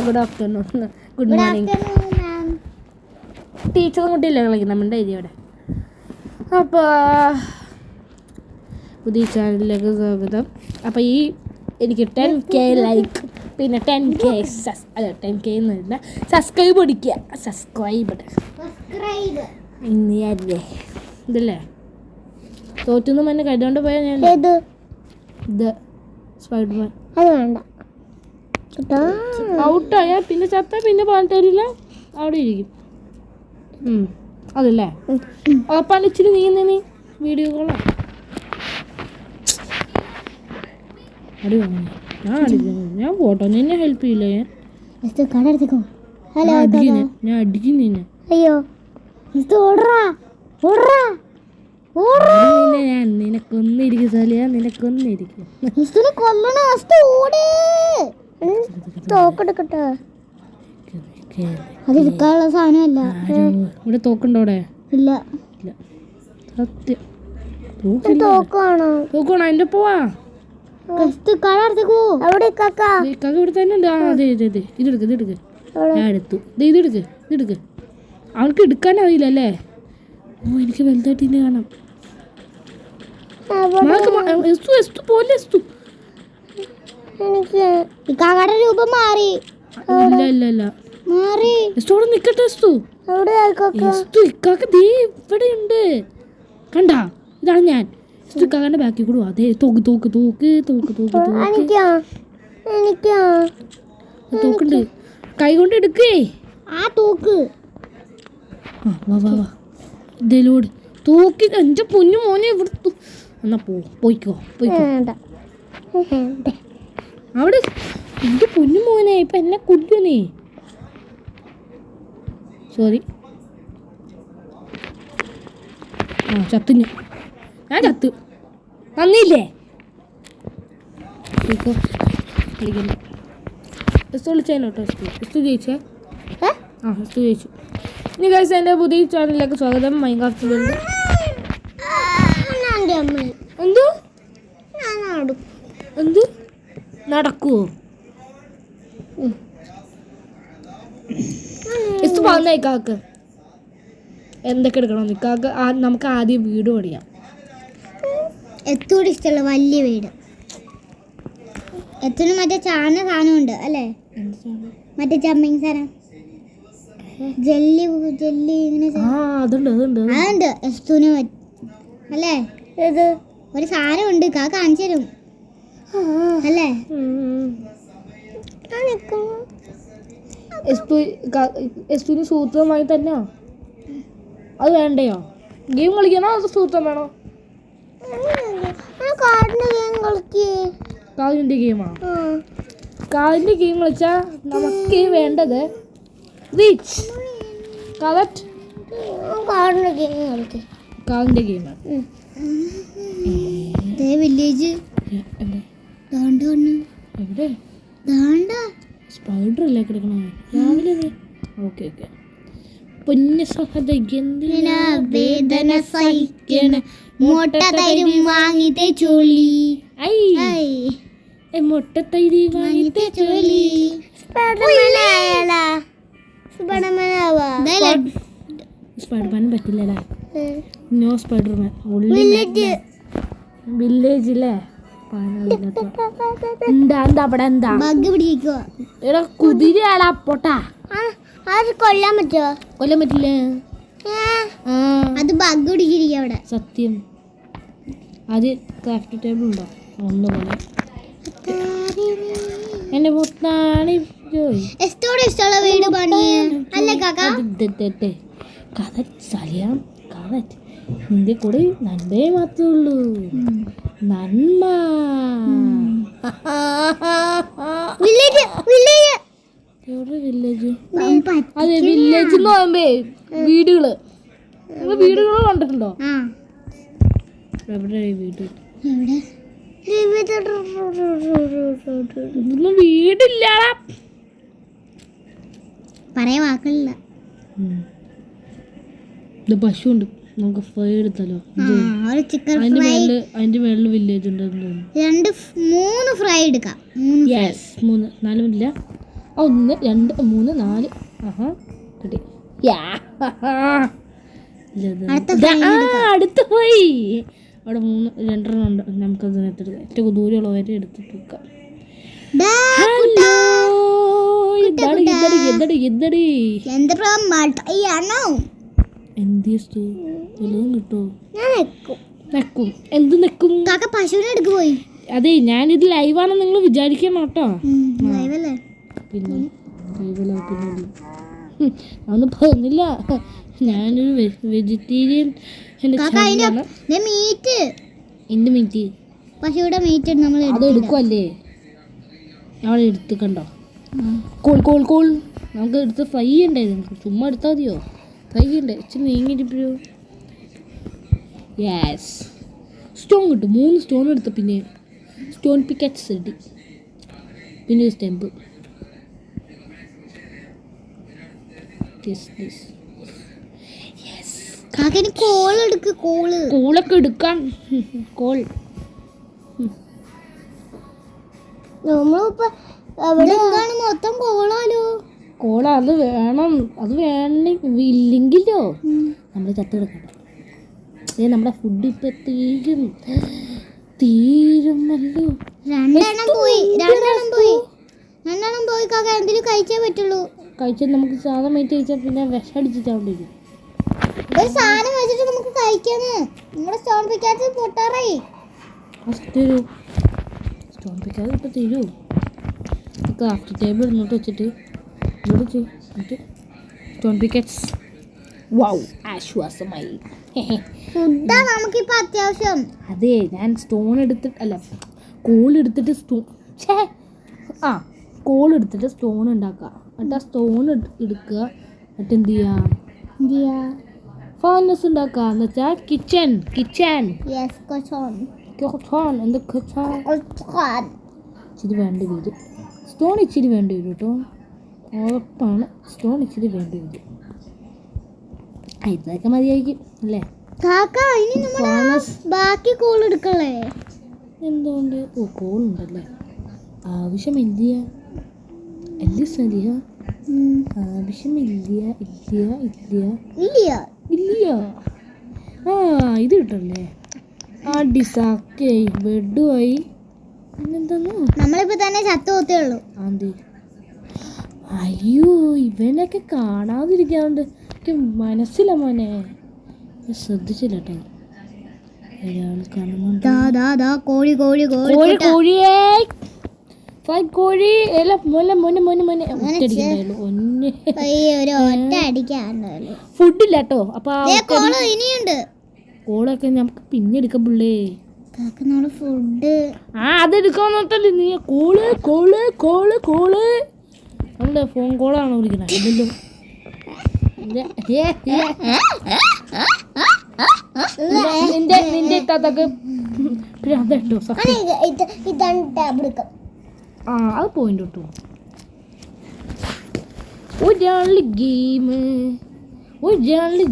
Good afternoon, good morning. ടീച്ചറും കുട്ടിയില്ല കളിക്കുന്നത് നമ്മുടെ ഏരിയയുടെ. അപ്പോൾ പുതിയ ചാനലിലേക്ക് സ്വാഗതം. അപ്പോൾ ഈ എനിക്ക് 10K ലൈക്ക് പിന്നെ 10K 10K എന്ന് പറഞ്ഞാൽ സബ്സ്ക്രൈബ് അടിക്കുക. സബ്സ്ക്രൈബ് ഇന്നല്ലേ ഇതല്ലേ തോറ്റൊന്നും എന്നെ കരുതുകൊണ്ട് പോയാൽ ഞാൻ ഇത് സ്പൈഡർമാൻ അത് വേണ്ട. ഔട്ടായ പിന്നെ ചത്ത പിന്നെ പറഞ്ഞിട്ട് തരില്ല, അവിടെ ഇരിക്കും. അതല്ലേ ഉറപ്പാണ്. ഇച്ചിരി നീ വീഡിയോ കോളോ അടി വാങ്ങി ഞാൻ അടിക്കുന്നു. ഞാൻ പോട്ടോ, നിന്നെ ഹെൽപ്പ് ചെയ്യില്ല. ഞാൻ അടിക്കും നിന്നെ. അയ്യോ ഞാൻ നിനക്കൊന്നിരിക്കും സാലിയ, നിനക്കൊന്നിരിക്കും. തോക്കെടുക്കട്ടെ, അത് എടുക്കാനുള്ള സാധനമല്ല. ഇവിടെ തോക്കുണ്ടോ? ഇല്ല. സത്യം തോക്കാണോ? തോക്കാണോ? അതിന്റെ പോവാ ഇവിടെ തന്നെ ഉണ്ട്. അതെ ഇതെടുക്ക്. ഞാൻ എടുത്തു. ഇതെടുക്ക്. അവൾക്ക് എടുക്കാൻ അറിയില്ലല്ലേ? ഓ എനിക്ക് വലുതായിട്ട് ഇന്നെ കാണാം. രൂപം മാറി. ഇല്ല നിക്കട്ടെ. ഇവിടെ ഉണ്ട് കണ്ടാ? ഇതാണ് ഞാൻ. ഇക്കാകന്റെ ബാക്കി കൂടെ. അതെ തോക്കുണ്ട്. കൈ കൊണ്ട് എടുക്കേ ആ തോക്ക്. വാ ഇതിലൂടെ തോക്കി. എന്റെ പൊന്നു മോനെ ഇവിടെ എന്നാ പോയിക്കോ. അവിടെ എന്റെ പൊന്നു മോനെ ഇപ്പൊ എന്നെ കുടിക്കോ നീ? സോറി. ചത്തു ഞാൻ ചത്തു. നന്ദിയില്ലേ? കളിക്കുന്നു. വിളിച്ചോട്ടോ. ജയിച്ചേ. ജയിച്ചു. ഇനി ഗൈസ് എൻ്റെ പുതിയ ചാനലിലേക്ക് സ്വാഗതം. Minecraft world. എന്ത് നടക്കുവോ? ഇക്കാക്ക് എന്തൊക്കെ എടുക്കണം? ഇക്കാക്ക് നമുക്ക് ആദ്യം വീട് പണിയാം. എത്തൂടെ ഇഷ്ടമുള്ള വലിയ വീട്. എത്തിനും മറ്റേ സാധനമുണ്ട് അല്ലേ? മറ്റേ ജമ്പിങ് സാധനം, ജെല്ലി ഇങ്ങനെ അതുണ്ട്. എസ്തുന് അല്ലേ? ഒരു സാധനമുണ്ട്, കാണിച്ചു തരും അല്ലേ? എസ്തുന് സൂത്രമായി തന്നെ അത് വേണ്ടയോ? ഗെയിം കളിക്കണോ അത് സൂത്രം വേണോ? കാതിൻ്റെ ഗെയിമാണോ? കാതിൻ്റെ ഗെയിം കളിച്ചാൽ നമുക്ക് വേണ്ടത് റീച്ച്. കാതിൻ്റെ ഗെയിമാണ്. വില്ലേജ് എവിടെ? സ്പൈഡർ അല്ലേ കിടക്കണേ രാവിലെ? ഓക്കെ പൊന്നു സഹത വേദന സഹിക്കണ മുട്ടത്തൈരും വാങ്ങിത്തെ ചൊല്ലി. മുട്ടത്തൈരി വാങ്ങിത്തെ ചൊല്ലി. സ്പൈഡർമാൻ പറ്റില്ലടാ. No Spiderman. വില്ലേജില്ലേ? എടാ കുതിരയാടാ പൊട്ടാ. കൊല്ലാൻ പറ്റില്ല. അത് ബഗ് പിടിക്കിരിക്കും അവിടെ. സത്യം. അത് ക്രാഫ്റ്റ് ടേബിൾ ഉണ്ടോ? ഒന്നുപോലെ എന്റെ മുത്താണ് ഇഷ്ടമുള്ള വീട് പണിയേ അല്ലേ കാക്ക? നിന്റെ കൂടെ നന്മയെ മാത്രമേ ഉള്ളൂ. നന്മ. വില്ലേജ്? അതെ വില്ലേജ് എന്ന് പറയുമ്പേ വീടുകൾ കണ്ടിട്ടുണ്ടോ? എവിടെ വീട്? ഇതൊന്നും വീടില്ല. പറയാൻ വാക്കുകളില്ല. ഇത് പശുണ്ട്. നമുക്ക് ഫ്രൈ എടുത്താലോ? ഒരു ചിക്കൻ അതിന്റെ മേളിൽ വില്ലേജ് ഉണ്ടെന്ന് തോന്നുന്നു. 3 ഫ്രൈ എടുക്കാം. 3 4 ഇല്ല. 1 2 3 4. കിട്ടി. അടുത്ത് പോയി. അവിടെ 2 ഉണ്ട്. നമുക്കത് എടുക്കാം. ഏറ്റവും ദൂരെയുള്ള വരെ എടുത്തിട്ട് വെക്കാം. അതെ, ഞാനിത് ലൈവാണെന്ന് നിങ്ങൾ വിചാരിക്കണം കേട്ടോ. പിന്നെ ഒന്നും പറഞ്ഞില്ല. ഞാനൊരു വെജിറ്റേറിയൻ. എന്ത് മീറ്റ്? പശുവിടെ മീറ്റ് നമ്മൾ അത് എടുക്കുമല്ലേ? അവിടെ എടുത്ത് കണ്ടോ? കോൾ നമുക്ക് എടുത്ത് ഫ്രൈ ചെയ്യണ്ടേ? നമുക്ക് ചുമ്മാ എടുത്താൽ മതിയോ? ഫ്രൈ ചെയ്യണ്ടേ? ഇച്ചിരി നീങ്ങിരിപ്പോ. യെസ്, സ്റ്റോൺ കിട്ടും. 3 സ്റ്റോൺ എടുത്ത്. പിന്നെ സ്റ്റോൺ പിക്കറ്റ്സ് കിട്ടി. പിന്നെ ഒരു സ്റ്റെമ്പ്. കോളൊക്കെ എടുക്കാൻ. മൊത്തം കോളാലോ. കോള അത് വേണം. അത് ഇല്ലെങ്കിലോ നമ്മൾ ചത്ത് കിടക്കണം. നമ്മുടെ ഫുഡ് ഇപ്പൊ തീരുമല്ലോ. 2 പോയി. കാക്ക എന്തെങ്കിലും കഴിച്ചേ പറ്റുള്ളൂ. കഴിച്ചാൽ നമുക്ക് സാധനം മേറ്റ് കഴിച്ചാൽ പിന്നെ വിഷം അടിച്ചിട്ടാവേണ്ടി വരും. ഒരു സാധനം വെച്ചിട്ട് നമുക്ക് കഴിക്കാന്ന്. നമ്മുടെ സ്റ്റോൺ പിക്കാറ്റ് പൊട്ടാറായി. സ്റ്റോൺ പിക്കാറ്റ് ഇപ്പൊ തരൂ. ക്രാഫ്റ്റ് ടേബിൾ ഇങ്ങോട്ട് വെച്ചിട്ട് സ്റ്റോൺ പിക്കറ്റ്സ്. വൗ, ആശ്വാസമായി. നമുക്കിപ്പോ അത്യാവശ്യം. അതെ, ഞാൻ സ്റ്റോൺ എടുത്തിട്ട് അല്ല കോൾ എടുത്തിട്ട് കോൾ എടുത്തിട്ട് സ്റ്റോൺ ഉണ്ടാക്കുക. എന്നിട്ട് ആ സ്റ്റോൺ എടുക്കുക. എന്നിട്ട് എന്ത് ചെയ്യുക? ഫർണസ് ഉണ്ടാക്കുക. എന്ന് വെച്ചാൽ കിച്ചൺ. ഇച്ചിരി വേണ്ടി വരും. സ്റ്റോൺ ഇച്ചിരി വേണ്ടി വരും കേട്ടോ. ഉറപ്പാണ്, സ്റ്റോൺ ഇച്ചിരി വേണ്ടി വരും. ഇതൊക്കെ മതിയായിരിക്കും അല്ലേ? ബാക്കി കോൾ എടുക്കല്ലേ? എന്തുകൊണ്ട്? കോൾ ഉണ്ടല്ലേ. ആവശ്യമില്ല. ഇത് കിട്ടല്ലേ? ബെഡുമായി. പിന്നെന്താന്ന് നമ്മളിപ്പോ തന്നെ ചത്തുപോത്തേ ഉള്ളൂ. അയ്യോ, ഇവനൊക്കെ കാണാതിരിക്കാണ്ട് എനിക്ക് മനസ്സിലാ മോനെ. ശ്രദ്ധിച്ചില്ല കേട്ടോ. ഒരാൾ കാണുന്നുണ്ട്. കോഴി ഫുഡില്ല കേട്ടോ. അപ്പൊ കോളൊക്കെ നമുക്ക് പിന്നെ എടുക്കാം പിള്ളേ. ഫുഡ് അതെടുക്കാന്നോട്ടല്ലേ നീ? കോള് നമ്മുടെ ഫോൺ കോളാണോ വിളിക്കണേ? ഇല്ലല്ലോ. നിന്റെ ഇത്താത്തക്ക് അത് പോയിന്റ് കിട്ടും. ഒരാള് ഗെയിം, ഒരാള്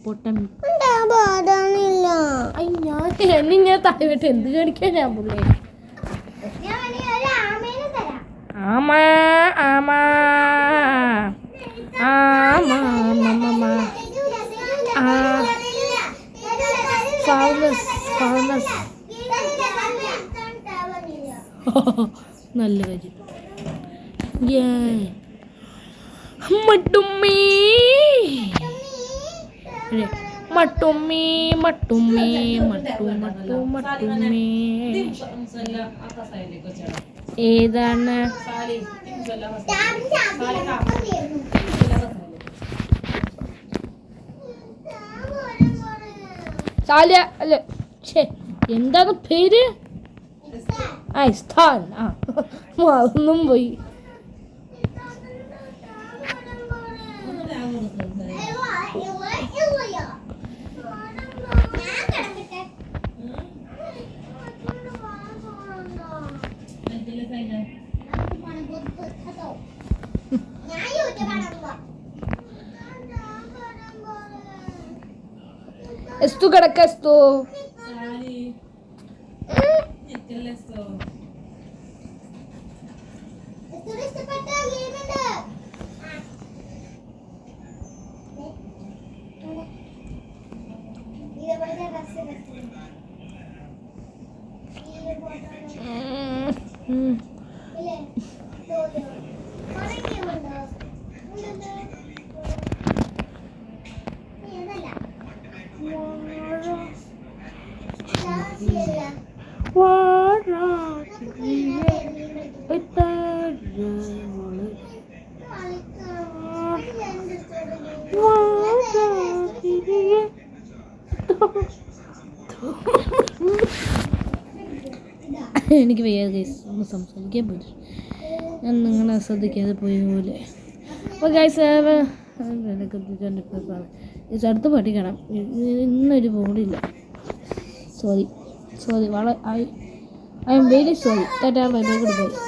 പൊട്ടൻ. ഞാൻ താഴോട്ട് എന്ത് കാണിക്കാൻ ഞാൻ പുള്ളേ? നല്ല കാര്യം. മട്ടുമ്മി ഏതാണ്? സാലിയ അല്ലേ? എന്താണ് പേര്? ഐസ്ഥാൻ. ഒന്നും പോയി. എസ്തു കിടക്ക എസ്തു. ഇഷ്ടപ്പെട്ട ഗെയിമുണ്ട്. എനിക്ക് വയ്യാതെ ഗൈസ് ഒന്ന് സംസാരിക്കാൻ പറ്റും. ഞാൻ നിങ്ങളെ ശ്രദ്ധിക്കാതെ പോയ പോലെ. അപ്പോൾ ഗൈസ് അടുത്ത് പഠിക്കണം. ഇന്നൊരു ബോർഡില്ല. Sorry I am very sorry. Tata bye bye good bye.